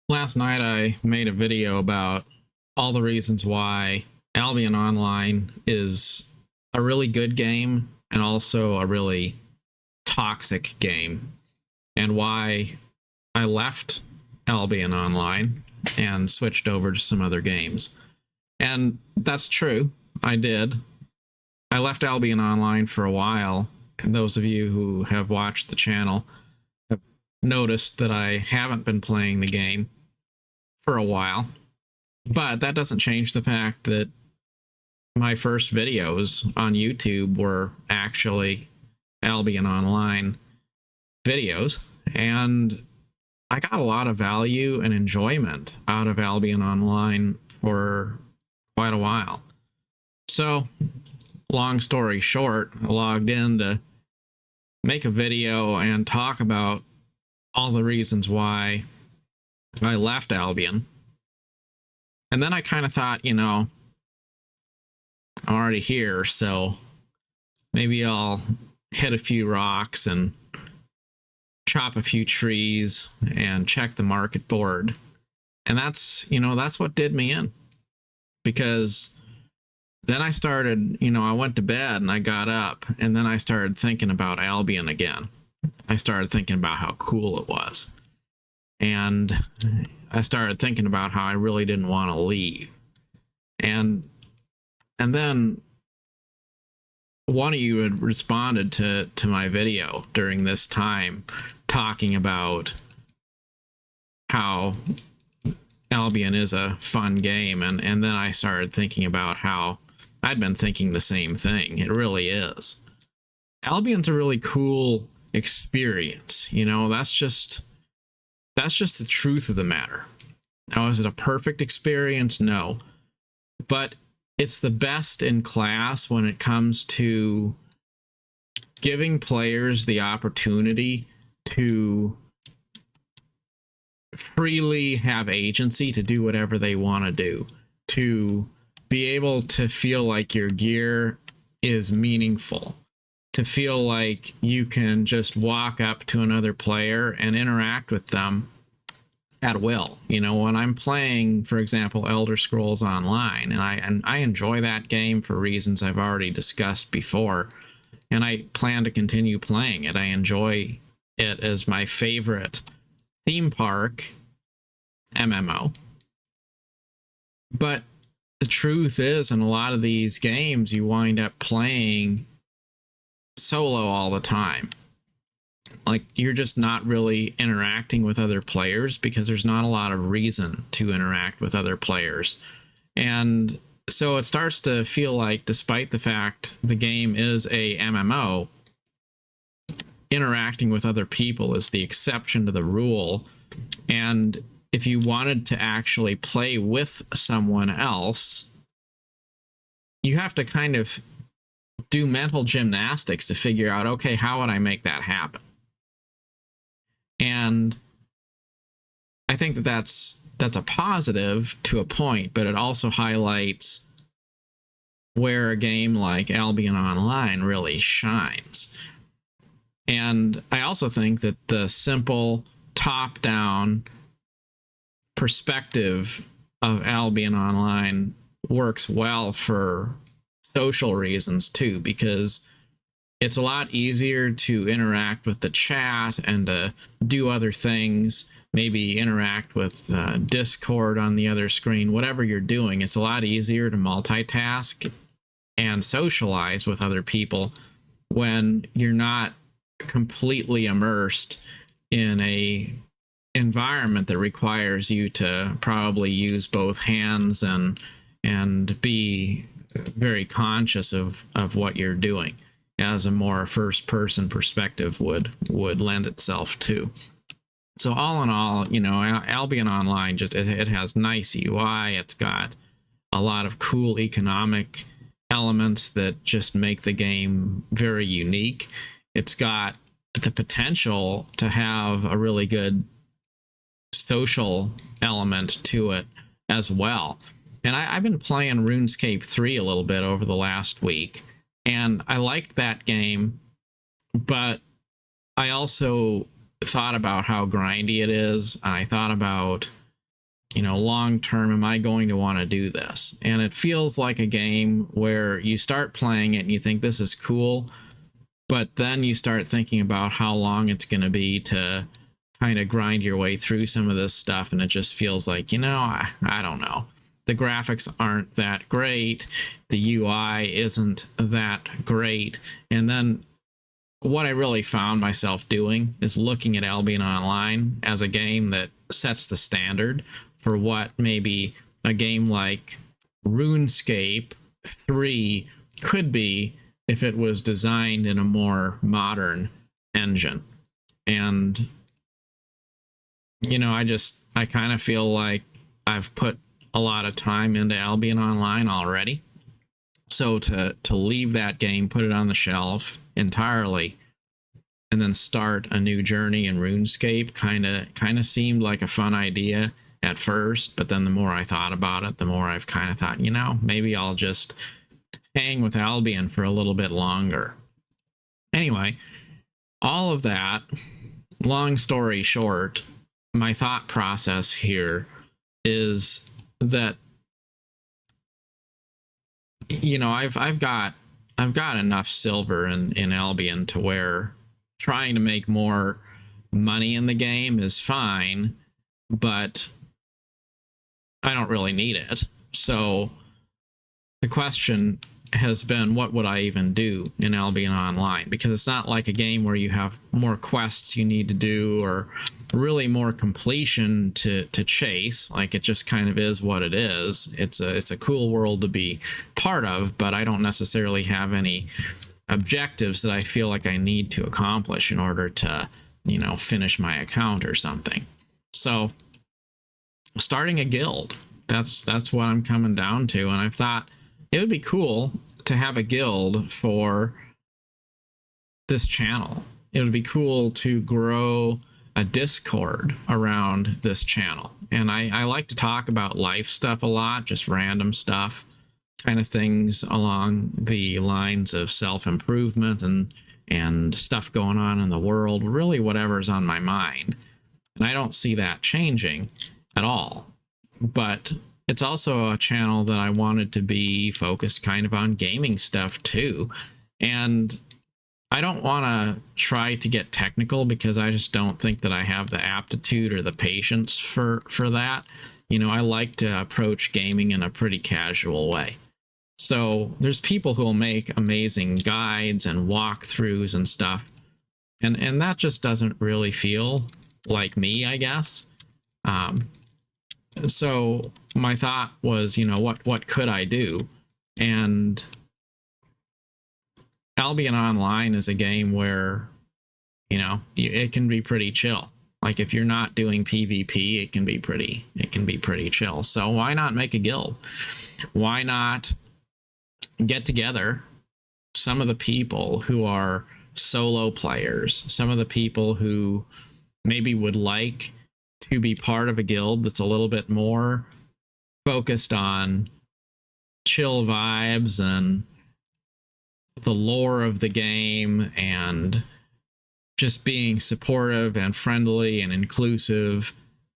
Last night I made a video about all the reasons why Albion Online is a really good game and also a really toxic game, and why I left Albion Online and switched over to some other games. And that's true. I did. I left Albion Online for a while. And those of you who have watched the channel have noticed that I haven't been playing the game for a while. But that doesn't change the fact that my first videos on YouTube were actually Albion Online videos, and I got a lot of value and enjoyment out of Albion Online for quite a while. So, long story short, I logged in to make a video and talk about all the reasons why I left Albion. And then I kind of thought, I'm already here, so maybe I'll hit a few rocks and chop a few trees and check the market board. And that's what did me in. Because then I started, I went to bed and I got up, and then I started thinking about Albion again. I started thinking about how cool it was. And I started thinking about how I really didn't want to leave. And then one of you had responded to my video during this time, talking about how Albion is a fun game. And then I started thinking about how I'd been thinking the same thing. It really is. Albion's a really cool experience. That's just the truth of the matter. Now, is it a perfect experience? No. But it's the best in class when it comes to giving players the opportunity to freely have agency to do whatever they want to do, to be able to feel like your gear is meaningful, to feel like you can just walk up to another player and interact with them at will. When I'm playing, for example, Elder Scrolls Online, and I enjoy that game for reasons I've already discussed before, and I plan to continue playing it. I enjoy it as my favorite theme park MMO. But the truth is, in a lot of these games, you wind up playing solo all the time. Like, you're just not really interacting with other players because there's not a lot of reason to interact with other players. And so it starts to feel like, despite the fact the game is a MMO, interacting with other people is the exception to the rule. And if you wanted to actually play with someone else, you have to kind of do mental gymnastics to figure out, okay, how would I make that happen? And I think that's a positive to a point, but it also highlights where a game like Albion Online really shines. And I also think that the simple top-down perspective of Albion Online works well for social reasons too, because it's a lot easier to interact with the chat and to do other things, maybe interact with Discord on the other screen, whatever you're doing. It's a lot easier to multitask and socialize with other people when you're not completely immersed in a environment that requires you to probably use both hands and be very conscious of what you're doing, as a more first-person perspective would lend itself to. So all in all, Albion Online it has nice UI. It's got a lot of cool economic elements that just make the game very unique. It's got the potential to have a really good social element to it as well. And I've been playing RuneScape 3 a little bit over the last week, and I liked that game, but I also thought about how grindy it is. And I thought about long term, am I going to want to do this? And it feels like a game where you start playing it and you think this is cool, but then you start thinking about how long it's going to be to kind of grind your way through some of this stuff, and it just feels like, I don't know. The graphics aren't that great. The UI isn't that great. And then what I really found myself doing is looking at Albion Online as a game that sets the standard for what maybe a game like RuneScape 3 could be if it was designed in a more modern engine. And I kind of feel like I've put a lot of time into Albion Online already. So to leave that game, put it on the shelf entirely, and then start a new journey in RuneScape kind of seemed like a fun idea at first, but then the more I thought about it, the more I've kind of thought, maybe I'll just hang with Albion for a little bit longer. Anyway, all of that, long story short, my thought process here is that I've got enough silver in Albion to where trying to make more money in the game is fine, but I don't really need it. So the question has been, what would I even do in Albion Online? Because it's not like a game where you have more quests you need to do or really more completion to chase. Like, it just kind of is what it is. It's a cool world to be part of, but I don't necessarily have any objectives that I feel like I need to accomplish in order to, finish my account or something. So starting a guild, that's what I'm coming down to. And I thought it would be cool to have a guild for this channel. It would be cool to grow a Discord around this channel. And I like to talk about life stuff a lot, just random stuff, kind of things along the lines of self-improvement and stuff going on in the world, really whatever's on my mind. And I don't see that changing at all. But it's also a channel that I wanted to be focused kind of on gaming stuff too. And I don't want to try to get technical because I just don't think that I have the aptitude or the patience for that. I like to approach gaming in a pretty casual way. So there's people who will make amazing guides and walkthroughs and stuff. And that just doesn't really feel like me, I guess. So my thought was, what could I do? And Albion Online is a game where, it can be pretty chill. Like, if you're not doing PvP, it can be pretty chill. So why not make a guild? Why not get together some of the people who are solo players, some of the people who maybe would like to be part of a guild that's a little bit more focused on chill vibes and the lore of the game and just being supportive and friendly and inclusive,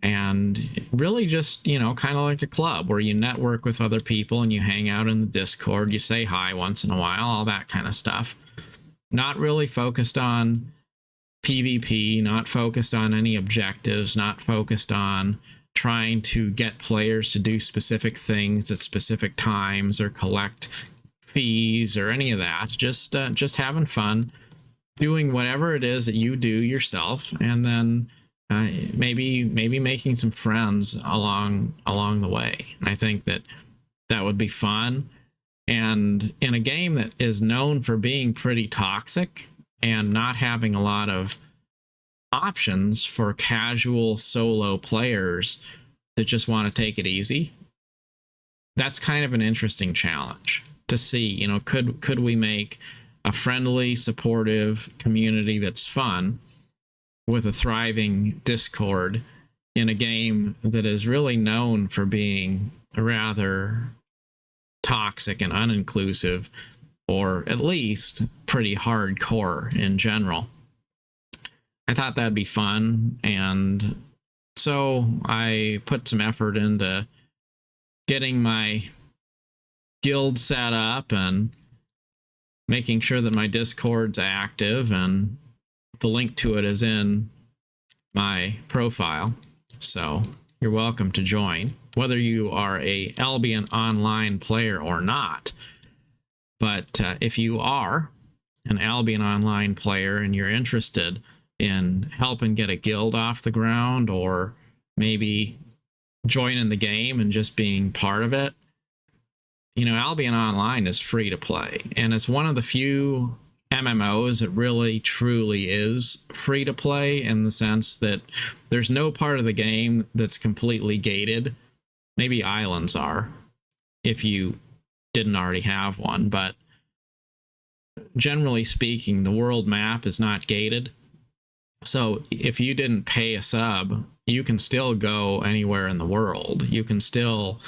and really just, kind of like a club where you network with other people and you hang out in the Discord, you say hi once in a while, all that kind of stuff. Not really focused on PvP, not focused on any objectives, not focused on trying to get players to do specific things at specific times or collect fees or any of that. Just having fun, doing whatever it is that you do yourself, and then maybe making some friends along the way. And I think that would be fun. And in a game that is known for being pretty toxic and not having a lot of options for casual solo players that just want to take it easy, that's kind of an interesting challenge to see. Could we make a friendly, supportive community that's fun with a thriving Discord in a game that is really known for being rather toxic and uninclusive, or at least pretty hardcore in general? I thought that'd be fun, and So I put some effort into getting my guild set up and making sure that my Discord's active, and the link to it is in my profile. So you're welcome to join, whether you are a Albion Online player or not. But if you are an Albion Online player and you're interested in helping get a guild off the ground, or maybe joining the game and just being part of it, Albion Online is free to play, and it's one of the few MMOs that really truly is free to play, in the sense that there's no part of the game that's completely gated. Maybe islands are, if you didn't already have one, but generally speaking, the world map is not gated. So if you didn't pay a sub, you can still go anywhere in the world. You can still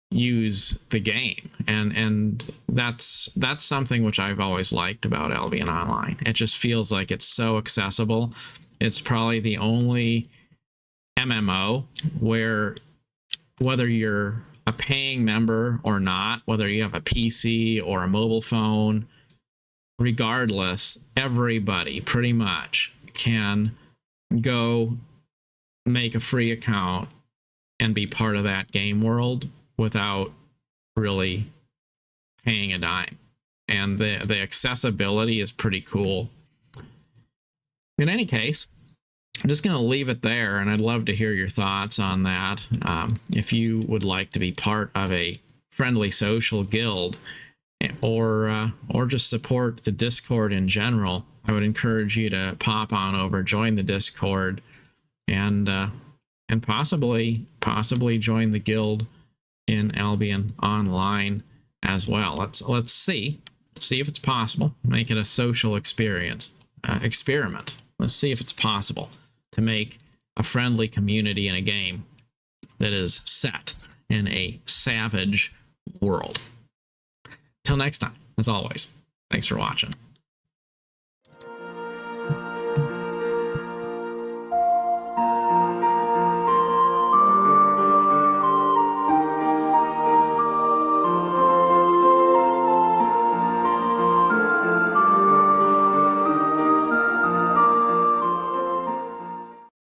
use the game, and that's something which I've always liked about Albion Online. It just feels like it's so accessible. It's probably the only MMO where, whether you're a paying member or not, whether you have a PC or a mobile phone, regardless, everybody pretty much can go make a free account and be part of that game world without really paying a dime. And the accessibility is pretty cool. In any case, I'm just going to leave it there, and I'd love to hear your thoughts on that. If you would like to be part of a friendly social guild, or just support the Discord in general, I would encourage you to pop on over, join the Discord, and possibly join the guild in Albion Online as well. Let's see if it's possible. Make it a social experiment. Let's see if it's possible to make a friendly community in a game that is set in a savage world. Till next time, as always, thanks for watching.